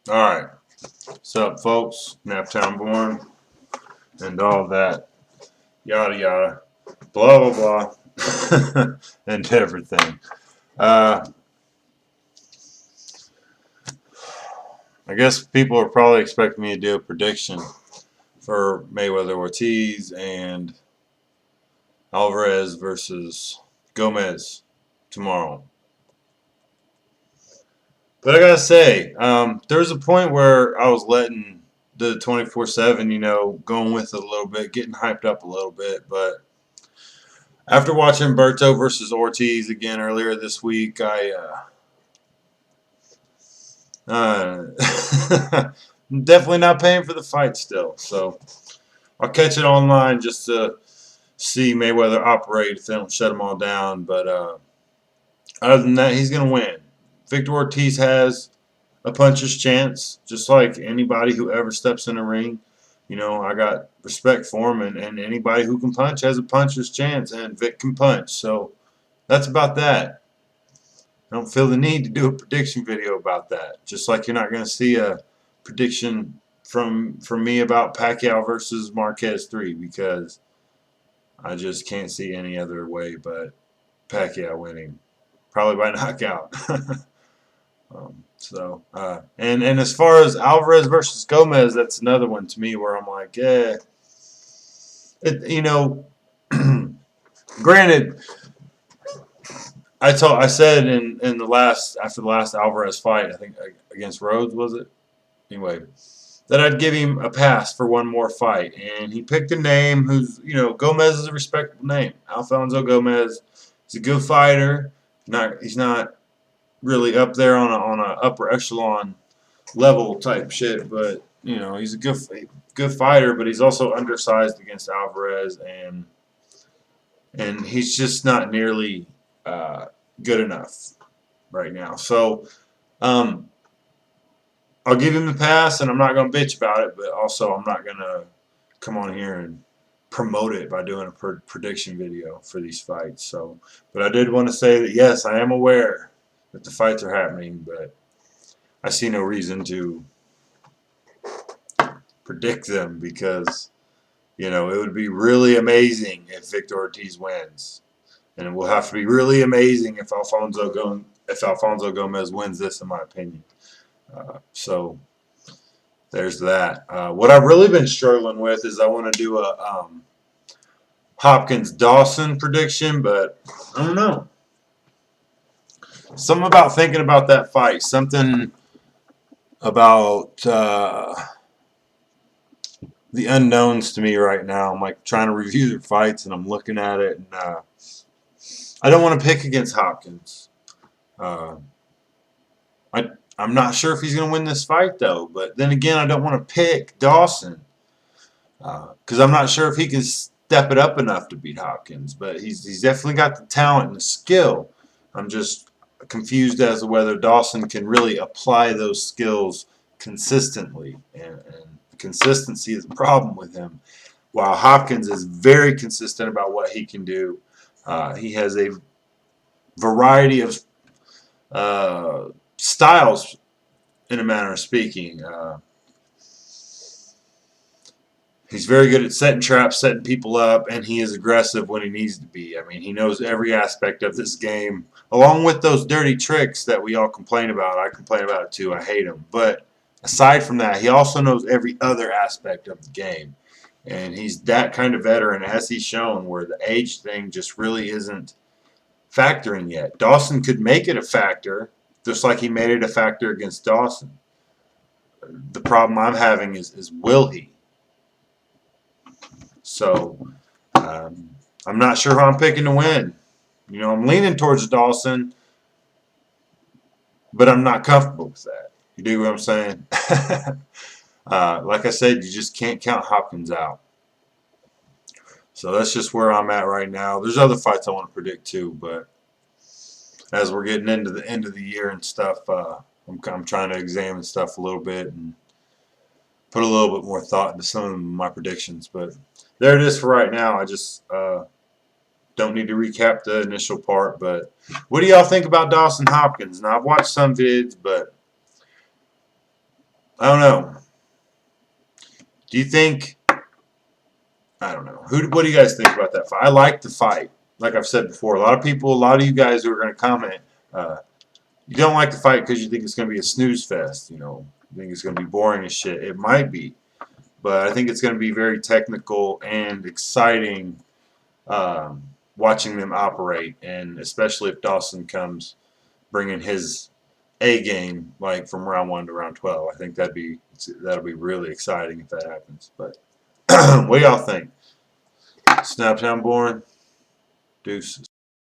Alright, what's up, folks? NaptownBorn and all that yada yada, blah blah blah, and everything. Uh, I guess people are probably expecting me to do a prediction for Mayweather Ortiz and Alvarez versus Gomez tomorrow. But I gotta say, there was a point where I was letting the 24/7, going with it a little bit, getting hyped up a little bit. But after watching Berto versus Ortiz again earlier this week, I'm definitely not paying for the fight still. So I'll catch it online just to see Mayweather operate if they don't shut them all down. But other than that, he's going to win. Victor Ortiz has a puncher's chance, just like anybody who ever steps in the ring. I got respect for him, and anybody who can punch has a puncher's chance, and Vic can punch. So that's about that. I don't feel the need to do a prediction video about that. Just like you're not going to see a prediction from me about Pacquiao versus Marquez 3, because I just can't see any other way but Pacquiao winning, probably by knockout. And as far as Alvarez versus Gomez, that's another one to me where I'm like, granted, I said in the last after the last Alvarez fight, I think against Rhodes, was it? Anyway, that I'd give him a pass for one more fight, and he picked a name who's Gomez is a respectable name. Alfonso Gomez. He's a good fighter. He's not really up there on a upper echelon level type shit, but he's a good fighter. But he's also undersized against Alvarez, and he's just not nearly good enough right now. So I'll give him the pass, and I'm not going to bitch about it, but also I'm not going to come on here and promote it by doing a prediction video for these fights. So, but I did want to say that yes, I am aware that the fights are happening, but I see no reason to predict them because it would be really amazing if Victor Ortiz wins, and it will have to be really amazing if Alfonso Gomez wins this, in my opinion. So there's that. What I've really been struggling with is I want to do a Hopkins-Dawson prediction, but I don't know. Something about thinking about that fight. Something about the unknowns to me right now. I'm like trying to review their fights, and I'm looking at it, and I don't want to pick against Hopkins. I'm not sure if he's going to win this fight, though. But then again, I don't want to pick Dawson because I'm not sure if he can step it up enough to beat Hopkins. But he's definitely got the talent and the skill. I'm just confused as to whether Dawson can really apply those skills consistently. And consistency is a problem with him. While Hopkins is very consistent about what he can do, he has a variety of styles, in a manner of speaking. He's very good at setting traps, setting people up, and he is aggressive when he needs to be. I mean, he knows every aspect of this game, along with those dirty tricks that we all complain about. I complain about it too. I hate them. But aside from that, he also knows every other aspect of the game. And he's that kind of veteran, as he's shown, where the age thing just really isn't factoring yet. Dawson could make it a factor, just like he made it a factor against Dawson. The problem I'm having is will he? So I'm not sure who I'm picking to win. I'm leaning towards Dawson, but I'm not comfortable with that. You dig what I'm saying? Like I said, you just can't count Hopkins out. So that's just where I'm at right now. There's other fights I want to predict too, but as we're getting into the end of the year and stuff, I'm trying to examine stuff a little bit and put a little bit more thought into some of my predictions. But there it is for right now. I just don't need to recap the initial part. But what do y'all think about Dawson Hopkins? Now, I've watched some vids, but I don't know. Do you think? I don't know. What do you guys think about that fight? I like the fight. Like I've said before, a lot of people, a lot of you guys who are going to comment, uh, you don't like the fight because you think it's going to be a snooze fest. You know, you think it's going to be boring as shit. It might be, but I think it's going to be very technical and exciting, um, watching them operate, and especially if Dawson comes bringing his A game, like from round 1 to round 12. I think that'll be really exciting if that happens. But what do y'all think? SnaptownBorn, deuces.